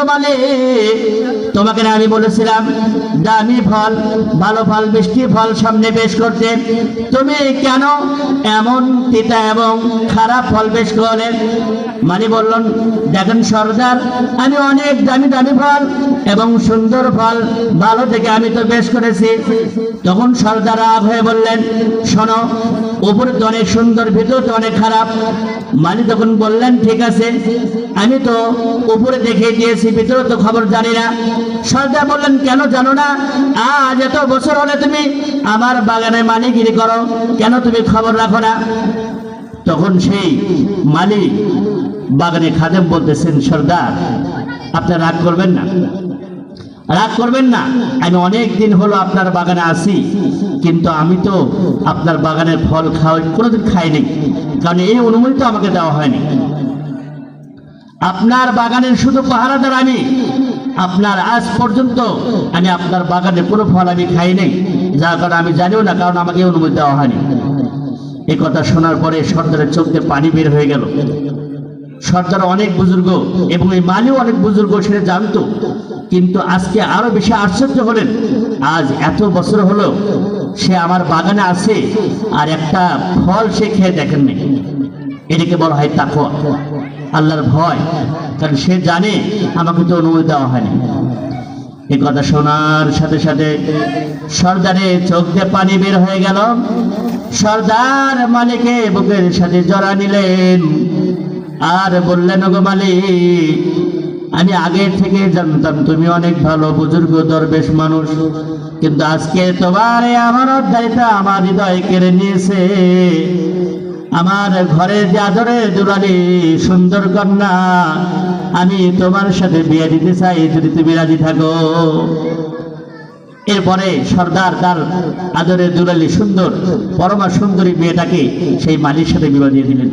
বলে তোমাকে না আমি বলেছিলাম দামি ফল, ভালো ফল, মিষ্টি ফল সামনে পেশ করতে, তুমি কেন এমন তিতা এবং খারাপ ফল পেশ করলে? মানে বললেন, দেখেন সর্দার, আমি অনেক দামি দামি ফল এবং সুন্দর ফল ভালো থেকে আমি তো পেশ করেছি। তখন সর্দার রাগ হয়ে বললেন, শোনো, উপরে তো অনেক সুন্দর, ভিতরে তো অনেক খারাপ। মানে তখন বললেন, ঠিক আছে, আমি তো উপরে দেখে দিয়েছি, ভিতরে তো খবর জানি না। সর্দার বললেন, কেন জানো না? আজ এত বছর হলে তুমি আমার বাগানে মালিগিরি করো, কেন তুমি খবর রাখো না? তখন সেই মালিক বাগানে খাদেম বলতেছেন, সর্দার আপনার রাগ করবেন না, রাগ করবেন না, আমি অনেক দিন হলো আপনার বাগানে আসি, কিন্তু আমি তো আপনার বাগানের ফল কোনোদিন খাইনি, কারণ এই অনুমতি তো আমাকে দেওয়া হয়নি। আপনার বাগানের শুধু পাহারাদার আমি, আপনার আজ পর্যন্ত আমি আপনার বাগানের কোনো ফল আমি খাই নাই, যার কারণে আমি জানিও না, কারণ আমাকে অনুমতি দেওয়া হয়নি। এই কথা শোনার পরে সর্দারের চোখ দিয়ে পানি বের হয়ে গেল। সর্দার অনেক বুজুর্গ এবং এই মালিও অনেক বুজুর্গ, সেটা জানতো, কিন্তু আজকে আরো বেশি আশ্চর্য হলেন। আজ এত বছর হলো সে আমার বাগানে আছে আর একটা ফল সে খেয়ে দেখেননি। এটাকে বলা হয় তাকওয়া, আল্লাহর ভয়, কারণ সে জানে আমাকে তো অনুমতি দেওয়া হয়নি। এই কথা শোনার সাথে সাথে সর্দারের চোখ দিয়ে পানি বের হয়ে গেল। সর্দার মালিকে বুকের সাথে জড়া নিলেন আর বললেন, ওগো মালিক, আমি আগে থেকে জানতাম তুমি অনেক ভালো বুজুর্গ দরবেশ মানুষ, কিন্তু আজকে তোমার আমার অধ্যায়টা আমার হৃদয় কেড়ে নিয়েছে। আমার ঘরে যে আদরের দুলালি সুন্দর কন্যা, আমি তোমার সাথে বিয়ে দিতে চাই, যদি তুমি রাজি থাকো। এরপরে সর্দার তার আদরের দুলালি সুন্দর পরমা সুন্দরী মেয়েটাকে সেই মালির সাথে বিবাহ দিয়ে দিলেন।